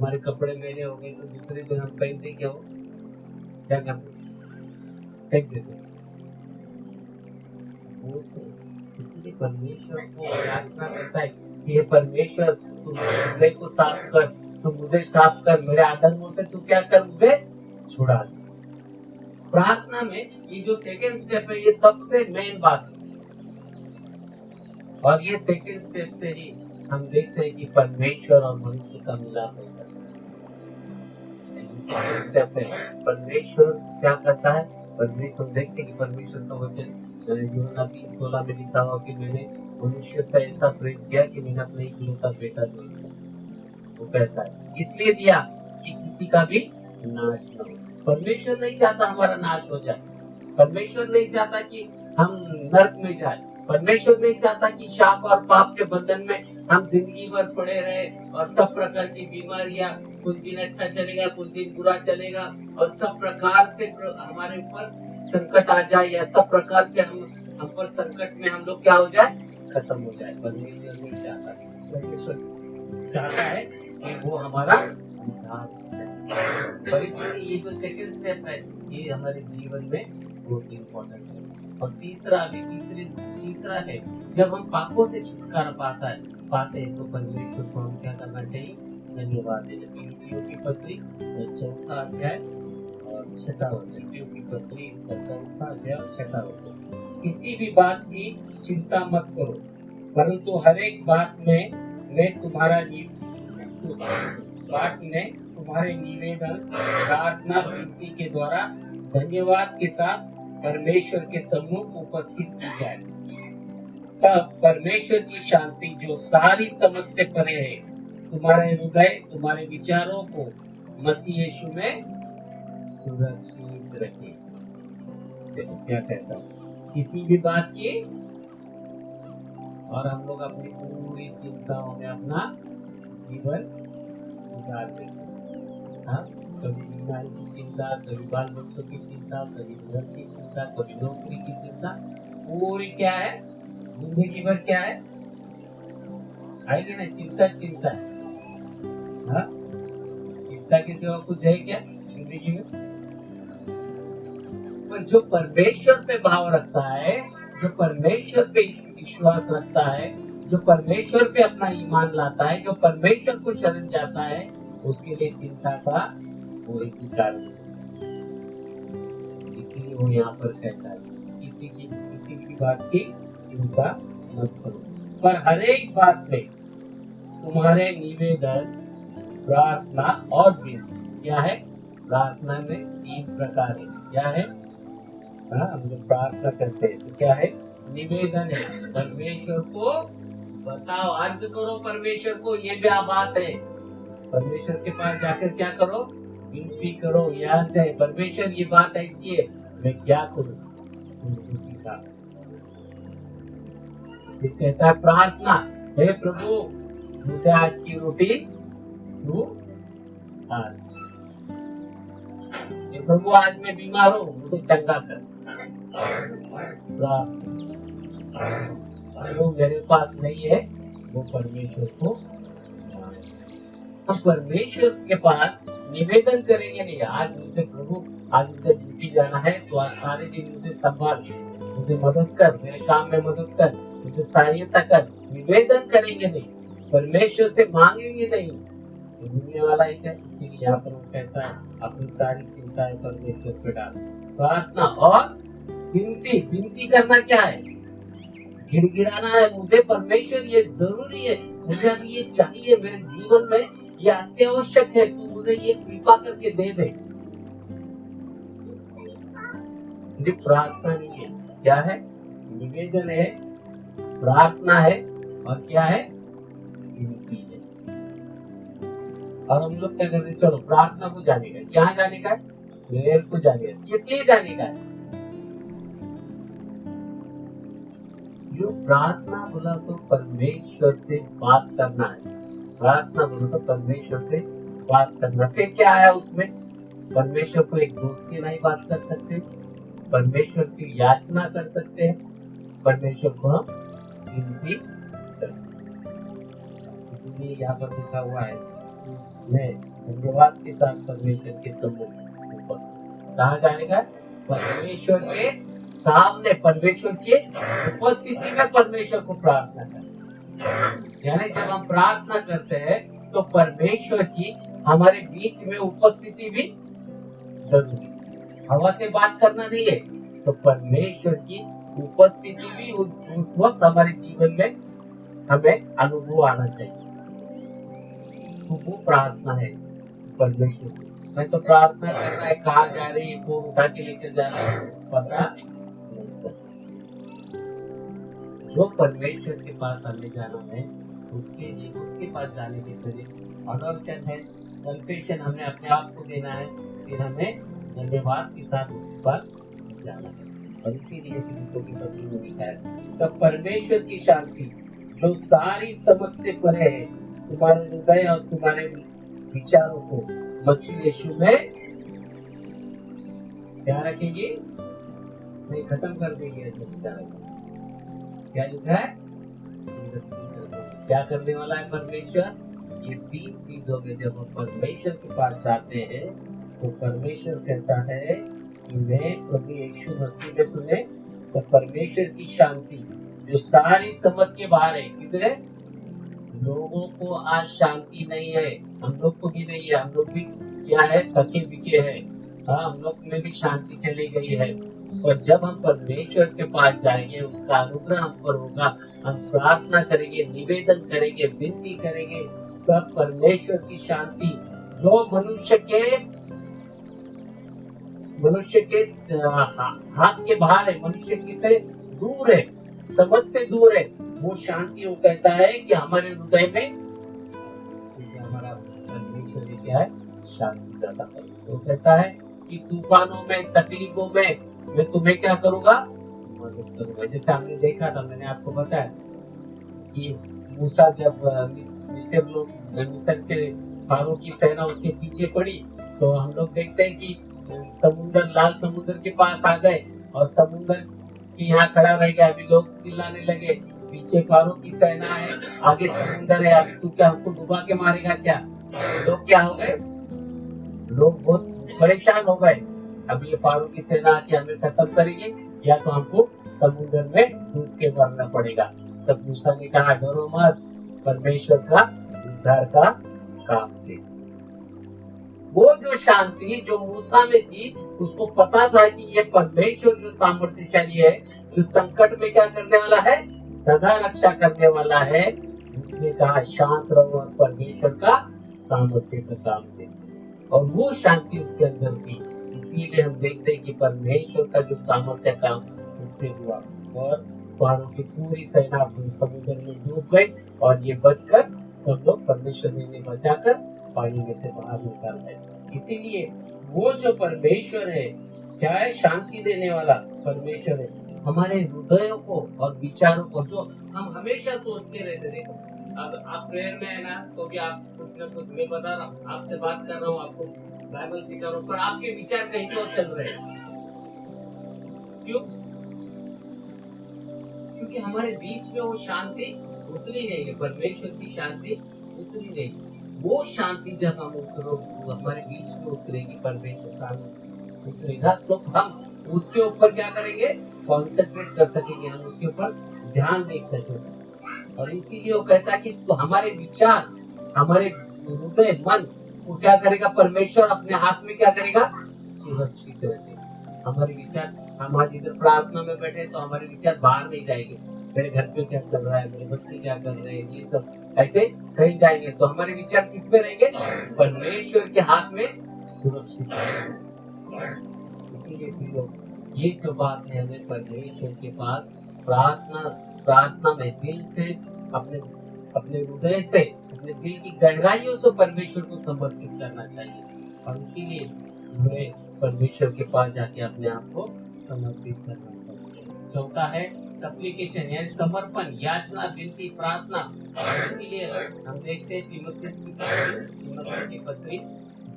हमारे कपड़े मेले हो गए तो दूसरे दिन हम पहनते क्या हो, क्या करते, फेंक देते। वो तो इसलिए परमेश्वर को याचना करता है कि हे परमेश्वर तू हृदय को साफ कर, तू मुझे साफ कर, मेरे अधर्मों से तू क्या कर, मुझे छुड़ा दे। प्रार्थना में ये जो सेकेंड स्टेप है ये सबसे मेन बात है, और ये सेकेंड स्टेप से ही हम देखते हैं कि परमेश्वर और मनुष्य का मिलाप हो सकता है। सेकेंड स्टेप है परमेश्वर क्या करता है, परमेश्वर देखते हैं कि परमेश्वर का वचन यूहन्ना 3:16 में लिखा हुआ कि मैंने मनुष्य से ऐसा प्रेम किया कि मैंने अपने इकलौता बेटा दे दिया। वो कहता है इसलिए दिया कि किसी का भी नाश न हो। परमेश्वर नहीं चाहता हमारा नाश हो जाए, परमेश्वर नहीं चाहता कि हम नरक में जाए, परमेश्वर नहीं चाहता कि शाप और पाप के बंधन में हम जिंदगी भर पड़े रहे और सब प्रकार की बीमारियां, कुछ दिन अच्छा चलेगा कुछ दिन बुरा चलेगा और सब प्रकार से हमारे ऊपर संकट आ जाए, या सब प्रकार से हम पर संकट में हम लोग क्या हो जाए, खत्म हो जाए। परमेश्वर नहीं चाहता, परमेश्वर चाहता है कि वो हमारा उद्धार करे। और इसलिए ये जो सेकंड स्टेप है ये हमारे जीवन में बहुत इम्पोर्टेंट है। और तीसरा है जब हम पापों से छुटकारा पाते हैं तो परमेश्वर को हम क्या करना चाहिए, धन्यवाद देना। फिलिप्पियों की पत्री 4 अध्याय और 6 वचन, फिलिप्पियों की पत्री 4 अध्याय और 6 वचन, किसी भी बात की चिंता मत करो, परंतु हर एक बात में तुम्हारे निवेदन प्रार्थना विनती के द्वारा धन्यवाद के साथ परमेश्वर के सम्मुख उपस्थित की जाए। तब परमेश्वर की शांति जो सारी समझ से परे है तुम्हारे हृदय तुम्हारे विचारों को मसीह यीशु में सुरक्षित रखे। देखो क्या कहता हूँ, किसी भी बात की, और हम लोग अपनी पूरी चिंताओं में अपना जीवन गुजार देते हैं। हाँ, कभी बीमारी की चिंता, कभी बाल बच्चों की चिंता, कभी घर की चिंता, कभी नौकरी की चिंता, पूरी क्या है जिंदगी भर क्या है, आएगी ना चिंता है। हाँ, चिंता के सिवा कुछ है क्या जिंदगी में? पर जो परमेश्वर पे भाव रखता है, जो परमेश्वर पे विश्वास रखता है, जो परमेश्वर पे अपना ईमान लाता है, जो परमेश्वर को शरण जाता है, उसके लिए चिंता का कोई भी कारण नहीं। इसीलिए वो यहाँ पर कहता है किसी भी बात की चिंता मत करो, पर हर एक बात में तुम्हारे निवेदन प्रार्थना और विनती, क्या है, प्रार्थना में 3 प्रकार है, क्या है, हम जब प्रार्थना करते हैं तो क्या है, निवेदन है, परमेश्वर को बताओ, अर्ज करो परमेश्वर को, ये क्या बात है, परमेश्वर के पास जाकर क्या करो, विनती करो, याद है परमेश्वर ये बात ऐसी है, मैं क्या करूं, मुझे सिखा। कहता है प्रार्थना, हे प्रभु मुझे आज की रोटी तू आज, हे प्रभु आज मैं बीमार हूँ मुझे चंगा कर। जो मेरे पास नहीं है वो परमेश्वर को, हम परमेश्वर के पास निवेदन करेंगे नहीं, आज मुझे प्रभु आज मुझे ड्यूटी जाना है तो आज सारे दिन मुझे संभाल, मुझे मदद कर, मेरे काम में मदद कर, मुझे सहायता कर, निवेदन करेंगे नहीं, परमेश्वर से मांगेंगे नहीं, दुनिया वाला ही क्या। इसीलिए यहाँ पर वो कहता है अपनी सारी चिंताएं परमेश्वर पे डाल। प्रार्थना और विनती करना क्या है, गिड़गिड़ाना है, मुझे परमेश्वर ये जरूरी है, मुझे अभी ये चाहिए, मेरे जीवन में ये अत्यावश्यक है, तू मुझे ये कृपा करके दे दे। सिर्फ प्रार्थना नहीं है, क्या है, निवेदन है, प्रार्थना है और क्या है, विनती है। और हम लोग क्या करते, चलो प्रार्थना को जाने का, क्या जाने का, प्रेयर को जाने का, किस लिए जाने का है, जो प्रार्थना बोला तो परमेश्वर से बात करना है, प्रार्थना बोला तो परमेश्वर से बात करना। फिर क्या आया उसमें, परमेश्वर को एक दोस्त की नहीं बात कर सकते, परमेश्वर की याचना कर सकते हैं, परमेश्वर को हम विनती कर सकते हैं। इसलिए यहाँ पर लिखा हुआ है मैं धन्यवाद के साथ परमेश्वर के सम्मुख उपस्थित। कहाँ जाने का? परमेश्वर के सामने, परमेश्वर के उपस्थिति में परमेश्वर को प्रार्थना करना। यानी जब हम प्रार्थना करते हैं तो परमेश्वर की हमारे बीच में उपस्थिति भी जरूरी। हवा से बात करना नहीं है, तो परमेश्वर की उपस्थिति भी उस वक्त हमारे जीवन में हमें अनुभव आना चाहिए। तो वो प्रार्थना है परमेश्वर। मैं तो प्रार्थना कर रहा है, कहाँ जा रही है, वो उठा के लेकर जा रहा है, पता नहीं चलता। जो परमेश्वर के पास हमें जाना है, उसके लिए उसके पास जाने के पहले ऑनर्शन है, कन्फेशन हमने अपने आप को देना है, फिर हमें धन्यवाद के साथ उसके पास जाना है। और इसीलिए फिलिप्पियों की पत्री में लिखा है, तब परमेश्वर की शांति जो सारी समझ से परे है, तुम्हारे हृदय और तुम्हारे विचारों को मसीह यीशु में क्या रखेगी? नहीं, खत्म कर देगी ऐसे विचारों को। क्या लिखा है? क्या करने वाला है परमेश्वर? ये 3 चीजों में जब हम परमेश्वर के पास जाते हैं तो परमेश्वर कहता है कि मैं प्रभु यीशु मसीह में तुम्हें, तो परमेश्वर की शांति जो सारी समझ के बाहर है। किधर है? लोगों को आज शांति नहीं है, हम लोग को भी नहीं है, हम लोग भी क्या है, थके बिके है। हाँ, हम लोग में भी शांति चली गई है। और जब हम परमेश्वर के पास जाएंगे, उसका अनुग्रह हम पर होगा, हम प्रार्थना करेंगे, निवेदन करेंगे, विनती करेंगे, तब परमेश्वर की शांति जो मनुष्य के हाथ के बाहर है, मनुष्य की से दूर है, समझ से दूर है, वो शांति वो कहता है कि हमारे हृदय में हमारा परमेश्वर क्या है? शांति दाता है। वो कहता है कि तूफानों में, तकलीफों में मैं तुम्हें क्या करूंगा? मदद करूंगा। जैसे हमने देखा था, मैंने आपको बताया कि मूसा जब मिस्र के फारो की सेना उसके पीछे पड़ी, तो हम लोग देखते हैं कि समुद्र, लाल समुद्र के पास आ गए और समुद्र के यहाँ खड़ा रह गया। अभी लोग चिल्लाने लगे, पीछे फारो की सेना है, आगे समुद्र है, अभी तू क्या हमको डुबा के मारेगा क्या? लोग क्या हो गए? लोग बहुत परेशान हो गए। अब ये फारो की सेना आके हमें खत्म करेगी या तो हमको समुद्र में डूब के मरना पड़ेगा। तब मूसा ने कहा, डरो मत, परमेश्वर का उद्धार का काम दे। वो जो शांति जो मूसा में थी, उसको पता था कि ये परमेश्वर जो सामर्थ्यशाली है, जो संकट में क्या करने वाला है? सदा रक्षा करने वाला है। उसने कहा, शांत रहो और परमेश्वर का सामर्थ्य का काम दे। और वो शांति उसके अंदर थी। इसलिए हम देखते हैं कि परमेश्वर का जो सामर्थ्य काम उससे हुआ और फारो की पूरी सेना समुद्र में डूब गई और ये बचकर सब लोग परमेश्वर ने बचाकर पानी में से बाहर निकाल है। इसीलिए वो जो परमेश्वर है, क्या है? शांति देने वाला परमेश्वर है। हमारे हृदयों को और विचारों को जो हम हमेशा सोचते रहते, देखो अब आप प्रेयर में है ना, तो भी आप कुछ ना कुछ, मैं बता रहा हूँ, आपसे बात कर रहा हूँ, आपको बाइबल सिखा रहा हूँ, पर आपके विचार कहीं तो चल रहे हैं। क्यों? क्योंकि हमारे बीच में वो शांति उतरी नहीं है, परमेश्वर की शांति उतरी नहीं। वो शांति जब हम हमारे बीच में उतरेगी, परमेश्वर का उतरेगा, तो हम उसके ऊपर क्या करेंगे? कॉन्सेंट्रेट कर सकेंगे, हम उसके ऊपर ध्यान दे सकेंगे। और इसीलिए वो कहता है कि तो हमारे विचार, हमारे हृदय, मन वो क्या करेगा? परमेश्वर अपने हाथ में क्या करेगा? सुरक्षित रखेगा। हमारे विचार, हम आज इधर प्रार्थना में बैठे तो हमारे विचार बाहर नहीं जाएंगे, मेरे घर पे क्या चल रहा है, मेरे बच्चे क्या कर रहे हैं, ये सब ऐसे कहीं जाएंगे, तो हमारे विचार किस पे रहेंगे? परमेश्वर के हाथ में सुरक्षित रहेंगे। इसीलिए ये जो बात है, हमें परमेश्वर के पास प्रार्थना में दिल से, अपने हृदय से, अपने दिल की गहराइयों से परमेश्वर को समर्पित करना चाहिए। और इसीलिए हमें परमेश्वर के पास जाके अपने आप को समर्पित करना चाहिए। चौथा है सप्लिकेशन, यानी समर्पण, याचना, विनती, प्रार्थना। और इसीलिए हम देखते हैं तीमुथियुस की पत्री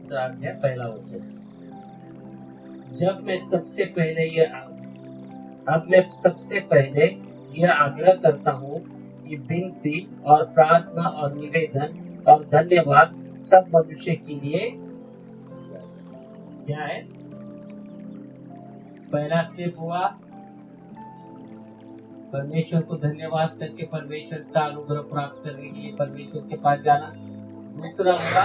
4 अध्याय पहला वचन, जब मैं सबसे पहले यह आग्रह करता हूँ कि विनती और प्रार्थना और निवेदन और धन्यवाद सब मनुष्य के लिए क्या है? पहला स्टेप हुआ परमेश्वर को धन्यवाद करके परमेश्वर का अनुग्रह प्राप्त करने के लिए परमेश्वर के पास जाना। दूसरा हुआ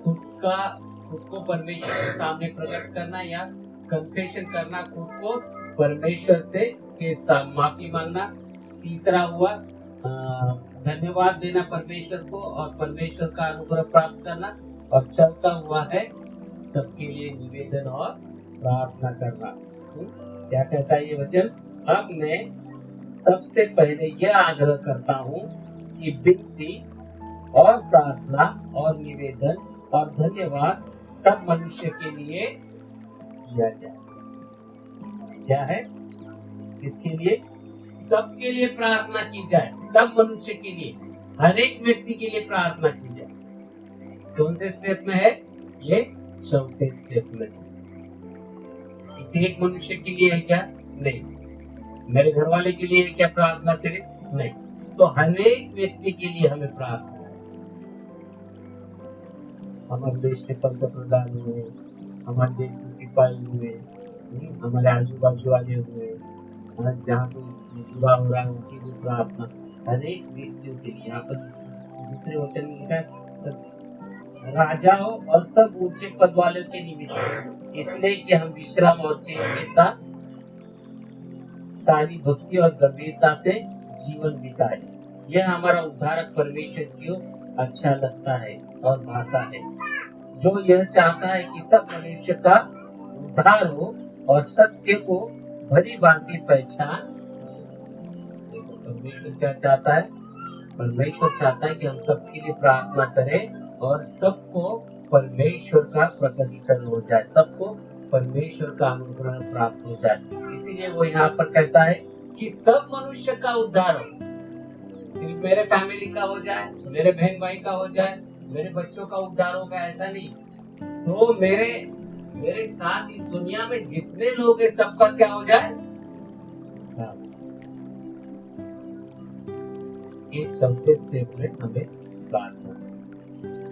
खुद को परमेश्वर के सामने प्रकट करना या कन्फेशन करना, खुद को परमेश्वर से के माफी मांगना। तीसरा हुआ धन्यवाद देना परमेश्वर को और परमेश्वर का अनुग्रह प्राप्त करना। और चौथा हुआ है सबके लिए निवेदन और प्रार्थना करना। क्या कहता है ये वचन? अब मैं सबसे पहले यह आग्रह करता हूँ कि विनती और प्रार्थना और निवेदन और धन्यवाद सब मनुष्य के लिए किया जाए। क्या है? किसके लिए? सबके लिए प्रार्थना की जाए, सब मनुष्य के लिए, हर एक व्यक्ति के लिए प्रार्थना की जाए। कौन से स्टेप में है ये? चौथे स्टेप में। किसी एक मनुष्य के लिए है क्या? नहीं। मेरे घर वाले के लिए है क्या प्रार्थना? सिर्फ नहीं। तो हर एक व्यक्ति के लिए हमें प्रार्थना है। हमारे देश के पंत प्रधान हुए, हमारे देश के सिपाही हुए, हमारे आजू बाजू वाले हुए, जहाँ कोई विवाह हो रहा है उनकी भी प्रार्थना, हर एक व्यक्तियों के लिए। यहाँ पर दूसरे वचन में लिखा है राजाओं और सब ऊंचे पद वालों के निमित्त, इसलिए कि हम विश्राम और चैन के साथ सारी भक्ति और गंभीरता से जीवन बिताए। यह हमारा उद्धारक परमेश्वर को अच्छा लगता है और भाता है, जो यह चाहता है कि सब मनुष्य का उद्धार हो और सत्य को भली भांति पहचान। परमेश्वर क्या चाहता है? परमेश्वर चाहता है कि हम सबके लिए प्रार्थना करें और सबको परमेश्वर का प्रकटीकरण हो जाए, सबको परमेश्वर का अनुग्रह प्राप्त हो जाए। इसीलिए वो यहाँ पर कहता है कि सब मनुष्य का उद्धार हो। सिर्फ मेरे फैमिली का हो जाए, मेरे बहन भाई का हो जाए, मेरे बच्चों का उद्धार होगा, ऐसा नहीं। तो मेरे साथ इस दुनिया में जितने लोग हैं सबका क्या हो जाए? ये चौथे स्टेप में हमें प्रार्थना।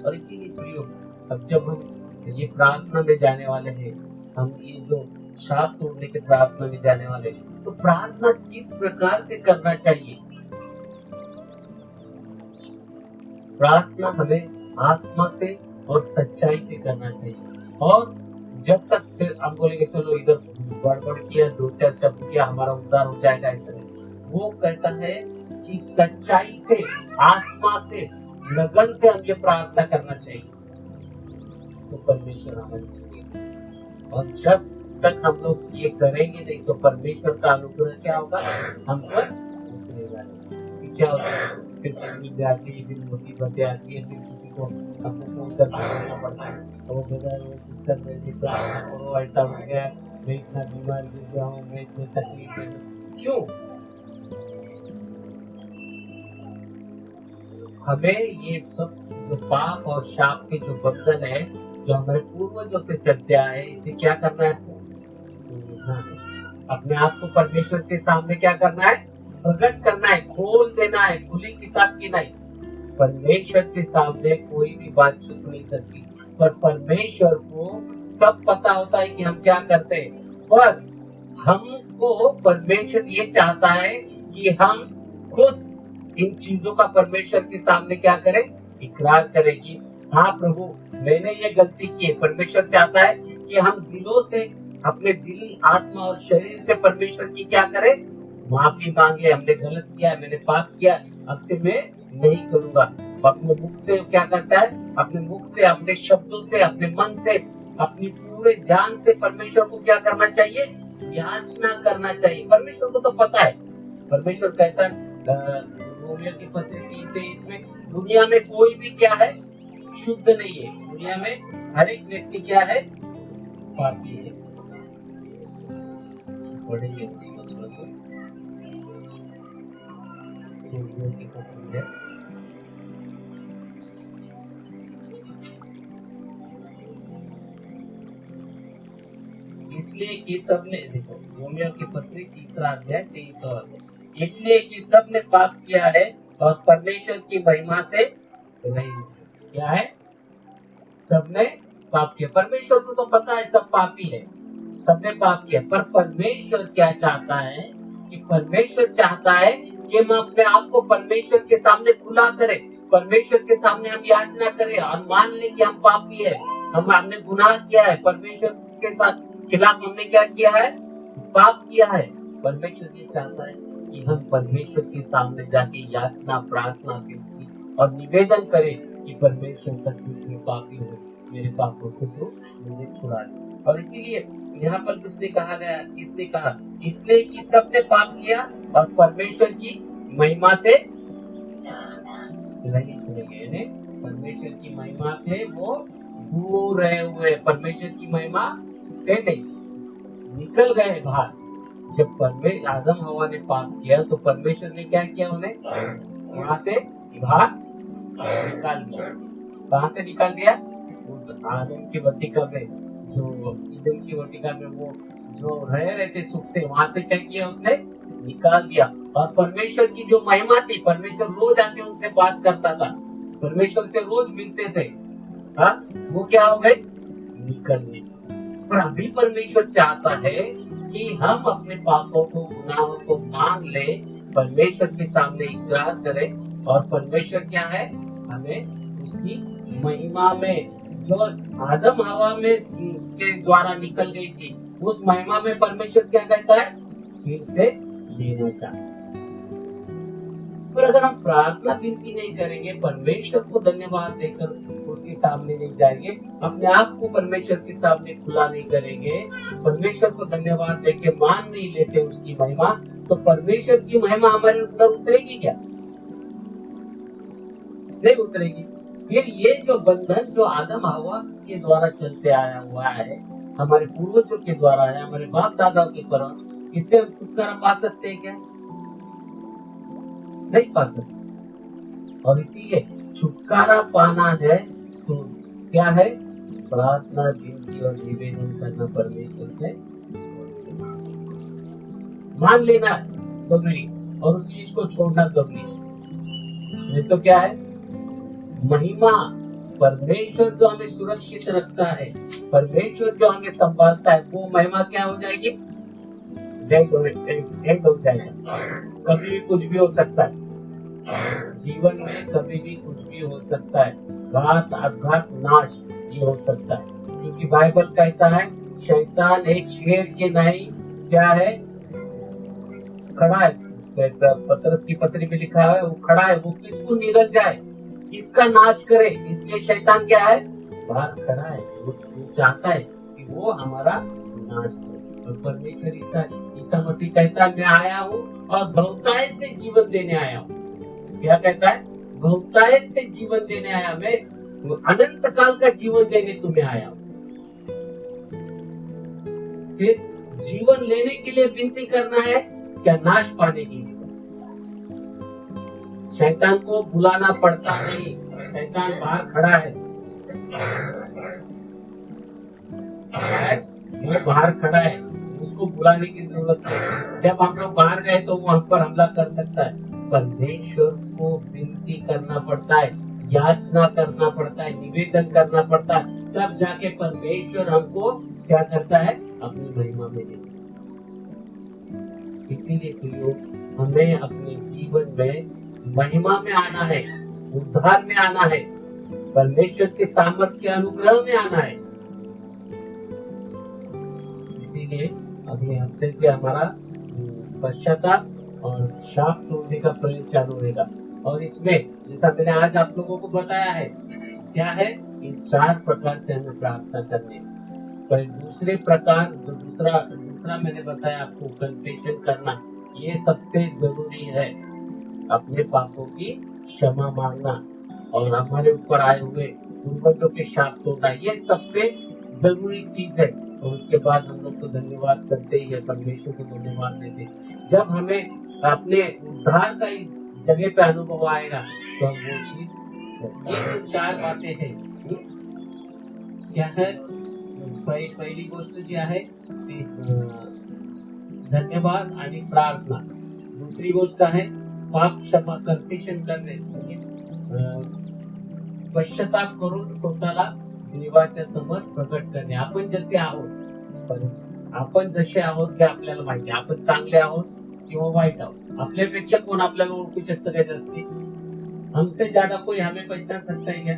और इसीलिए प्रियो, अब जब हम ये प्रार्थना में जाने वाले हैं, हम ये जो शाप तोड़ने के प्रार्थना में जाने वाले हैं, तो प्रार्थना किस प्रकार से करना चाहिए? प्रार्थना हमें आत्मा से और सच्चाई से करना चाहिए। और जब तक फिर हम बोलेंगे चलो इधर गड़बड़ किया, दो चार शब्द किया, हमारा उद्धार हो जाएगा, ऐसा नहीं। वो कहता है कि सच्चाई से, आत्मा से, लगन से हम ये प्रार्थना करना चाहिए, तो परमेश्वर हमारी सुनेगा। और जब तक हम लोग ये करेंगे नहीं तो परमेश्वर का अनुग्रह क्या होगा? हम पर उतरेगा नहीं। क्या होता है? फिर तकलीफ आती है, फिर मुसीबतें आती है, फिर किसी को अपने फोन करके बोलना पड़ता है, वो ब्रदर वो सिस्टर मेरी प्रार्थना करो, ऐसा हो गया, मैं इतना बीमार गिर गया हूँ, मैं इतनी तकलीफ में। क्यों? हमें ये सब जो पाप और शाप के जो बंधन है, जो हमारे पूर्वजों से चलते आए, इसे क्या करना है? अपने आप को परमेश्वर के सामने क्या करना है? प्रकट करना है, खोल देना है, खुली किताब की नहीं। परमेश्वर के सामने कोई भी बात छुप नहीं सकती, पर परमेश्वर को सब पता होता है कि हम क्या करते हैं। पर हमको परमेश्वर ये चाहता है कि हम खुद इन चीजों का परमेश्वर के सामने क्या करें? इकरार करें कि हाँ प्रभु, मैंने ये गलती की है। परमेश्वर चाहता है कि हम दिलों से, अपने दिल, आत्मा और शरीर से परमेश्वर की क्या करें? माफी मांगे। हमने गलत किया, मैंने पाप किया, अब से मैं नहीं करूंगा। अपने मुख से क्या करता है? अपने मुख से, अपने शब्दों से, अपने मन से, अपनी पूरे ध्यान से परमेश्वर को क्या करना चाहिए? याचना करना चाहिए। परमेश्वर को तो पता है। परमेश्वर कहता है रोमियो की पत्री 3:23 में, दुनिया में कोई भी क्या है? शुद्ध नहीं है। दुनिया में हर एक व्यक्ति क्या है? पापी है। पढ़ेंगे रोमियो की पत्री है, इसलिए कि सबने, देखो रोमियो की पत्री 3 अध्याय 23वां वचन, इसलिए कि सबने पाप किया है और परमेश्वर की महिमा से नहीं। क्या है? सबने पाप किया। परमेश्वर को तो पता है सब पापी है, सबने पाप किया, पर परमेश्वर क्या चाहता है कि परमेश्वर चाहता है कि हम अपने आप को परमेश्वर के सामने खुला करें, परमेश्वर के सामने हम याचना करें और मान लें कि हम पापी है, हमने गुनाह किया है, परमेश्वर के साथ खिलाफ हमने क्या किया है, पाप किया है। परमेश्वर ये चाहता है कि हम परमेश्वर के सामने जाके याचना, प्रार्थना, विनती और निवेदन करें कि परमेश्वर सचमुच में पापी हो, मेरे पापों से तो मुझे छुड़ा दे। और इसीलिए यहाँ पर किसने कहा गया, किसने कहा, इसलिए कि सबने पाप किया और परमेश्वर की महिमा से रहित हो गए, परमेश्वर की महिमा से वो दूर रहे हुए, परमेश्वर की महिमा से नहीं, निकल गए बाहर। जब परमेश्वर आदम हवा ने पाप किया तो परमेश्वर ने क्या किया, उन्हें वहां से बाहर निकाल दिया। कहां से निकाल दिया, उस आदम की वाटिका में, जो ईदन की वाटिका में वो जो रह रहे थे सुख से, वहां से क्या किया, उसने निकाल दिया। और परमेश्वर की जो महिमा थी, परमेश्वर रोज आके उनसे बात करता था, परमेश्वर से रोज मिलते थे, हाँ, वो क्या हो गए, निकल गए। पर अभी परमेश्वर चाहता है कि हम अपने पापों को, गुनाहों को मान ले, परमेश्वर के सामने इकरार करें, और परमेश्वर क्या है, हमें उसकी महिमा में, जो आदम हवा में के द्वारा निकल गई थी, उस महिमा में परमेश्वर क्या कहता है, फिर से लेना चाहता है। पर अगर हम प्रार्थना विनती नहीं करेंगे, परमेश्वर को धन्यवाद देकर उसके सामने नहीं जाएंगे, अपने आप को परमेश्वर के सामने खुला नहीं करेंगे, परमेश्वर को धन्यवाद देके मान नहीं लेते उसकी महिमा, तो परमेश्वर की महिमा हमारे ऊपर उतरेगी क्या, नहीं उतरेगी। फिर ये जो बंधन जो आदम हवा के द्वारा चलते आया हुआ है, हमारे पूर्वजों के द्वारा है, हमारे बाप दादा के द्वारा, इससे हम छुटकारा पा सकते हैं क्या, नहीं पा सकते। और इसीलिए छुटकारा पाना है तो क्या है, प्रार्थना, विनती और निवेदन करना, परमेश्वर से मान लेना जरूरी, और उस चीज को छोड़ना जरूरी है। नहीं तो क्या है, महिमा, परमेश्वर जो हमें सुरक्षित रखता है, परमेश्वर जो हमें संभालता है, वो महिमा क्या हो जाएगी, डेड हो जाएगा। कभी भी कुछ भी हो सकता है जीवन में, कभी भी कुछ भी हो सकता है, घात, आघात, नाश ये हो सकता है, क्योंकि बाइबल कहता है शैतान एक शेर के नहीं क्या है, खड़ा है। पतरस की पत्री में लिखा है वो खड़ा है, वो किसको निगल जाए, किसका नाश करे, इसलिए शैतान क्या है, बाहर खड़ा है, वो चाहता है कि वो हमारा नाश करे। और परमेश्वर ईसा मसीह कहता है मैं आया हूँ और बहुतायत से जीवन देने आया हूँ। क्या कहता है, बहुतायत से जीवन देने आया, मैं अनंत काल का जीवन देने तुम्हें आया हूँ। फिर जीवन लेने के लिए विनती करना है क्या, नाश पाने के लिए। शैतान को बुलाना पड़ता नहीं, शैतान बाहर खड़ा है, वो बाहर खड़ा है, उसको बुलाने की जरूरत है। जब हम लोग बाहर गए तो वो हम पर हमला कर सकता है। परमेश्वर को विनती करना पड़ता है, याचना करना पड़ता है, निवेदन करना पड़ता है, तब जाके परमेश्वर हमको क्या करता है, अपनी महिमा में लेता है। इसीलिए प्रियो, हमें अपने जीवन में महिमा में आना है, उद्धार में आना है, परमेश्वर के सामर्थ्य अनुग्रह में आना है। इसीलिए अगले हफ्ते से हमारा पश्चाताप और शाप तोड़ने का प्रयोग चालू रहेगा। और इसमें जैसा मैंने आज आप लोगों को बताया है, क्या है, इन 4 प्रकार से हमें प्रार्थना करनी है। पर दूसरे प्रकार जो दूसरा मैंने बताया आपको, कन्फेशन करना, ये सबसे जरूरी है। अपने पापों की क्षमा मांगना और हमारे ऊपर आए हुए पूर्वजों के शाप तोड़ना, ये सबसे जरूरी चीज है। और उसके बाद हम लोग तो धन्यवाद करते ही है, परमेश्वर को धन्यवाद देते। जब हमें अपने उद्धार का इस जगह पे अनुभव आएगा तो हम वो चीज, ये 4 बातें हैं। क्या है, पहिली गोष्ट जी आहे धन्यवाद आणि प्रार्थना। दुसरी गोष्ट आहे पाप क्षमा, कन्फेशन करणे, पश्चाताप करून स्वतःला देवाच्या समोर प्रकट करणे. आपण जसे आहोत, पण आपण जसे आहोत हे आपल्याला माहिती आहे. आपण चांगले आहोत किंवा वाईट आहोत. आपल्यापेक्षा कोण आपल्याला ओळखू शकतं काय जास्ती? हमसे ज्यादा कोई हमें पहचान सकता है क्या?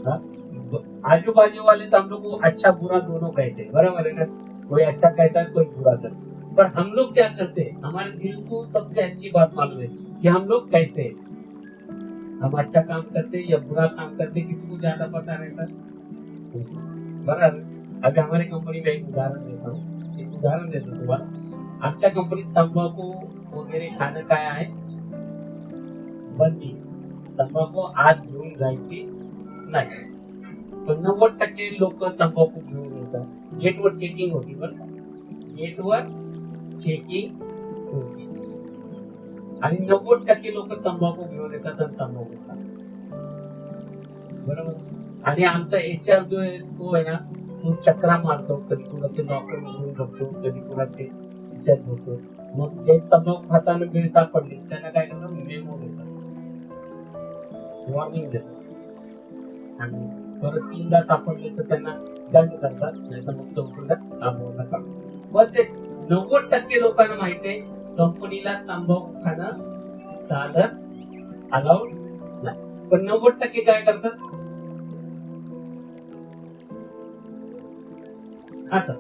हाँ? आजू बाजू वाले तो हम लोग को अच्छा बुरा दोनों कहते हैं, बराबर है ना? कोई अच्छा कहता है, कोई बुरा कहता है। पर हम लोग क्या करते हैं? हमारे दिल को सबसे अच्छी बात मालूम है कि हम लोग कैसे हैं। हम अच्छा काम करते हैं या बुरा काम करते हैं, किसी को ज्यादा पता रहता है? बराबर। अभी हमारी कंपनी में एक उदाहरण देता हूँ, एक उदाहरण देता हूँ तुम्हाला। आमच्या कंपनीत तंबाखू वगैरे खाणं काय आहे? बंदी. तंबाखू आत घेऊन जायची नाही. पण 90% लोक तंबाखू घेऊन येतात. गेटवर चेकिंग होती बरं का? गेटवर चेकिंग होती आणि 90% लोक तंबाखू घेऊन येतात आणि तंबाखू खातात. बरोबर. आणि आमचा एचआर जो आहे तो आहे ना, तो चक्रा मारतो. कधी कुणाचे नॉकर उघडून बघतो, कधी कुणाचे खिशात बघतो. मग जे तंबाखू खाताना वेळ सापडली त्यांना काय करतात? मेमो देतात, वॉर्निंग देतात आणि परत 3दा सापडले तर त्यांना दंड करतात, नाही तर मग चौकीला थांबवून काढतात. मग ते 90% लोकांना माहिती आहे कंपनीला तंबाखू खाणं चालत अलाउड नाही. पण 90% काय करतात? खातात.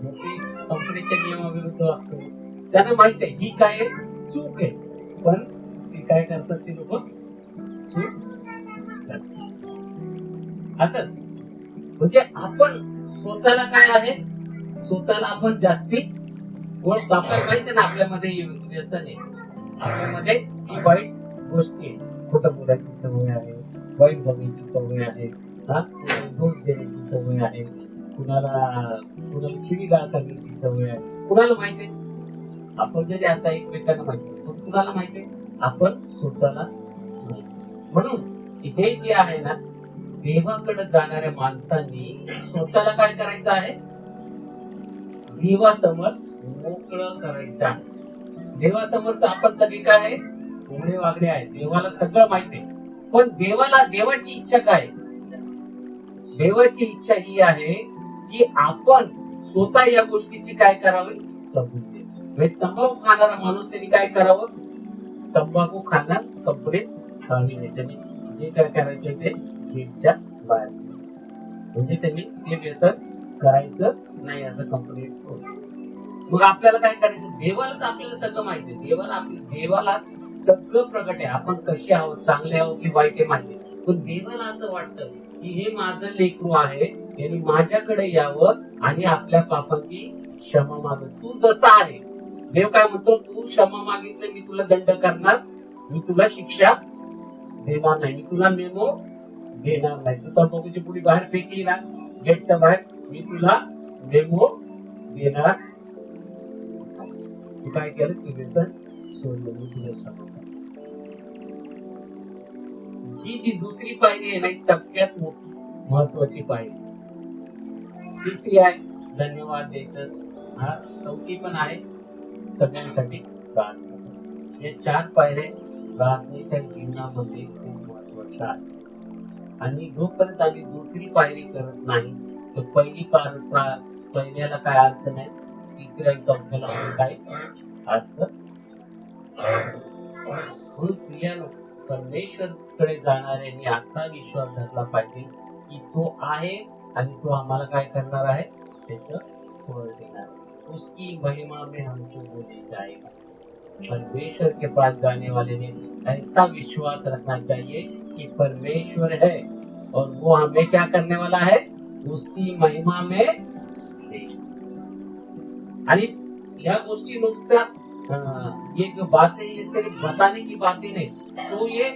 मग ते कंपनीच्या नियमाविरुद्ध असतो. त्यांना माहित आहे ही काय चूक आहे, पण ते काय करतात ते लोक? चूक असंच. म्हणजे आपण स्वतःला काय आहे, स्वतःला आपण जास्ती ओळखतो. आपल्याला माहिती आहे ना आपल्यामध्ये व्यसन आहे, आपल्यामध्ये ही वाईट गोष्टी आहे. खोटं बोलायची सवय आहे, वाईट बघायची सवय आहे, दोष देण्याची सवय आहे, कुणाला शिवीगाळ करण्याची सवय आहे. कुणाला माहिती आहे? आपण जरी आता एकमेकांना माहिती आहे, पण कुणाला माहिती आहे? आपण स्वतःला माहिती. म्हणून हे जे आहे ना, देवाकडे जाणाऱ्या माणसांनी स्वतःला काय करायचं आहे? देवासमोर मोकळं करायचं आहे. देवासमोरच आपण सगळे काय आहे? उघडे वागडे आहे. देवाला सगळं माहिती आहे. पण देवाची इच्छा काय? देवाची इच्छा ही आहे की आपण स्वतः या गोष्टीची काय करावी? कबूल केली. म्हणजे तंबाखू खाणारा माणूस त्यांनी काय करावं? तंबाखू खाणार कपडे घालू नये. त्यांनी जे काय करायचे ते गेटच्या बाहेर, म्हणजे त्यांनी ते व्यसन करायचं नाही असं कंपनीत. मग आपल्याला काय करायचं? देवाला तर आपल्याला सगळं माहिती आहे. देवाला सगळं प्रकट आहे. आपण कसे आहोत, चांगले आहोत की वाईट आहे माहिती आहे. पण देवाला असं वाटतं की हे माझं लेकरू आहे, यांनी माझ्याकडे यावं आणि आपल्या पापाची क्षमा मागत. तू जसा आहे, देव काय म्हणतो? तू क्षमा मागितलं मी तुला दंड करणार, मी तुला शिक्षा देणार नाही, मी तुला मेमो देणार नाही. तू तंबाखूची पुडी बाहेर फेकली ना गेटच्या बाहेर, मी तुला मेमो देणार. तू काय केलं? तू व्यसन सोडलं, मी तुला सांगतो. ही जी दुसरी पायरी आहे ना, सगळ्यात महत्वाची पायरी. तिसरी आहे धन्यवाद द्यायचं. हा चौथी पण आहे सगळ्यांसाठी प्रार्थना. या 4 पायऱ्या प्रार्थनेच्या जीवनामध्ये खूप महत्वाच्या आहेत. आणि जोपर्यंत आम्ही दुसरी पायरी करत नाही तर पहिल्याला काय अर्थ नाही, तिसऱ्या चौथ्याला काय अर्थ. परमेश्वर कडे जाणाऱ्यांनी असा विश्वास धरला पाहिजे की तो आहे आणि तो आम्हाला काय करणार आहे? त्याचं फळ देणार. उसकी महिमा में हमको वो ले जाएगा. परमेश्वर के पास जाने वाले ने ऐसा विश्वास रखना चाहिए कि परमेश्वर है और वो हमें क्या करने वाला है? उसकी महिमा में देगा. आणि या गोष्टी नुसत्या ये जो बातें ये सिर्फ बताने की बातें नहीं, तो ये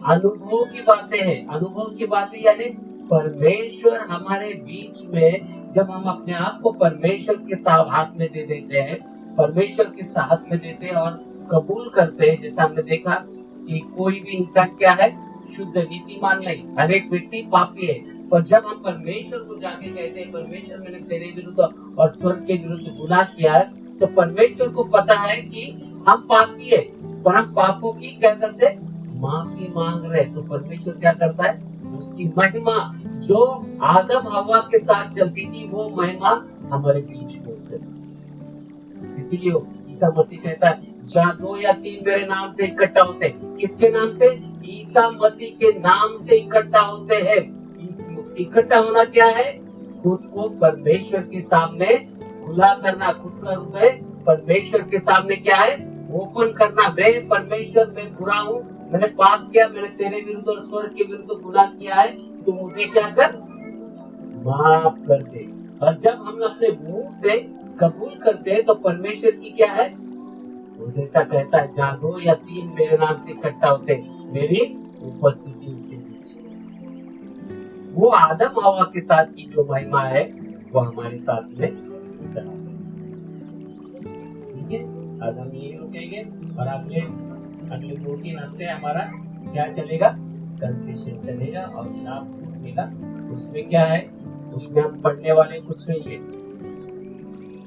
अनुभव की बातें हैं. अनुभव की बातें यानी परमेश्वर हमारे बीच में, जब हम अपने आप को परमेश्वर के हाथ में दे देते हैं, परमेश्वर के हाथ में देते हैं और कबूल करते हैं. जैसा हमने देखा कि कोई भी इंसान क्या है? शुद्ध, नीतिमान नहीं. हर एक व्यक्ति पापी है. पर जब हम परमेश्वर को जाके कहते हैं परमेश्वर मैंने तेरे विरुद्ध और स्वर्ग के विरुद्ध गुनाह किया है, तो परमेश्वर को पता है कि हम पापी है, पर हम पापों की क्या करते? माफी मांग रहे हैं, तो परमेश्वर क्या करता है, उसकी महिमा जो आदम हवा के साथ चलती थी वो महिमा हमारे बीच में उतरी। इसीलिए ईसा मसीह कहता है जहाँ 2 या 3 मेरे नाम से इकट्ठा होते हैं, किसके नाम से, ईसा मसीह के नाम से इकट्ठा होते हैं। इकट्ठा होना क्या है, खुद को परमेश्वर के सामने खुला करना, खुद का हृदय परमेश्वर के सामने क्या है, ओपन करना। मैं परमेश्वर, मैं बुरा हूँ, मैंने पाप किया, मैंने तेरे विरुद्ध और स्वर्ग के विरुद्ध गुनाह किया है, तो मुझे क्या कर, माफ कर दे। और जब हम अपने मुंह से कबूल करते हैं तो परमेश्वर की क्या है, वो जैसा कहता है जहाँ 2 या 3 मेरे नाम से इकट्ठा होते मेरी उपस्थिति उसके बीच। वो आदम हवा के साथ की जो महिमा है वो हमारे साथ में उतर आती है। ठीक है, आज हम यही रुकेंगे और अगले 2-3 हफ्ते हमारा क्या चलेगा, कन्फेशन चलेगा और शाप टूटेगा। उसमें क्या है, उसमें हम पढ़ने वाले कुछ नहीं है,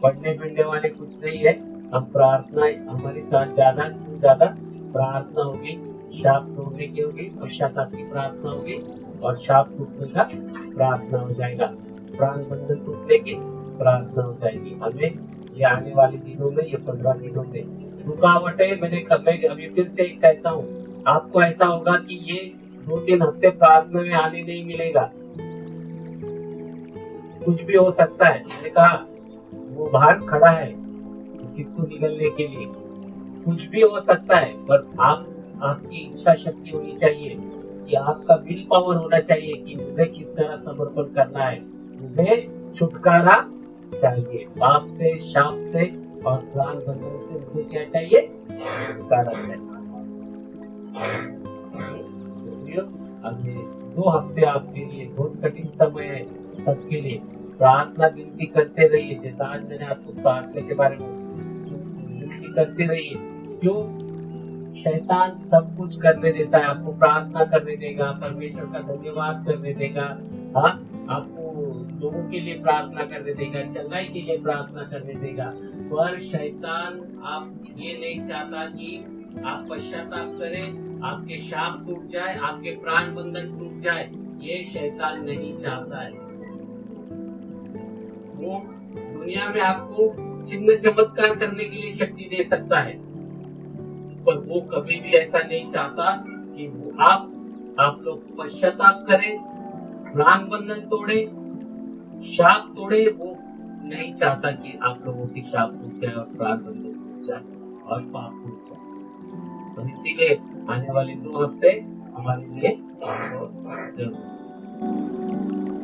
पढ़ने पढ़ने वाले कुछ नहीं है। हम प्रार्थना, हमारे साथ ज्यादा से ज्यादा प्रार्थना होगी, शाप तोड़ने की होगी, पश्चाताप की प्रार्थना होगी और शाप टूटने का प्रार्थना हो जाएगा, प्राण बंधन टूटने की प्रार्थना हो जाएगी। हमें ये आने वाले दिनों में, ये 15 दिनों में रुकावटें, मैं अभी फिर से कहता हूँ, आपको ऐसा होगा कि ये 2-3 हफ्ते प्रार्थना में आने नहीं मिलेगा, कुछ भी हो सकता है। मैंने कहा वो बाहर खड़ा है तो किसको निकलने के लिए, कुछ भी हो सकता है, पर आपकी इच्छा शक्ति होनी चाहिए, कि आपका विल पावर होना चाहिए कि मुझे किस तरह समर्पण करना है, मुझे छुटकारा चाहिए, पाप से, शाप से और प्राण बंधन से मुझे क्या चाहिए, छुटकारा चाहिए। अगले 2 हफ्ते आपके लिए बहुत कठिन समय है, सबके लिए प्रार्थना विनती करते रहिए, जैसा आज मैंने आपको प्रार्थना के बारे में विनती करते रहिए। क्यों, शैतान सब कुछ करने देता है, आपको प्रार्थना करने देगा, परमेश्वर का धन्यवाद करने देगा, हाँ, आपको लोगों के लिए प्रार्थना करने देगा, चंगाई के लिए प्रार्थना करने देगा, पर शैतान आप ये नहीं चाहता कि आप पश्चाताप करें, आपके शाप टूट जाए, आपके प्राण बंधन टूट जाए, ये शैतान नहीं चाहता है। वो दुनिया में आपको चिन्ह चमत्कार करने के लिए शक्ति दे सकता है, पर वो कभी भी ऐसा नहीं चाहता कि आप लोग पश्चाताप करें, प्राण बंधन तोड़े, शाप तोड़े। वो नहीं चाहता कि आप लोगों की शाप टूट जाए और प्राण बंधन टूट जाए और पाप टूट जाए। तो इसीलिए आने वाले 2 हफ्ते हमारे लिए बहुत जरूरी।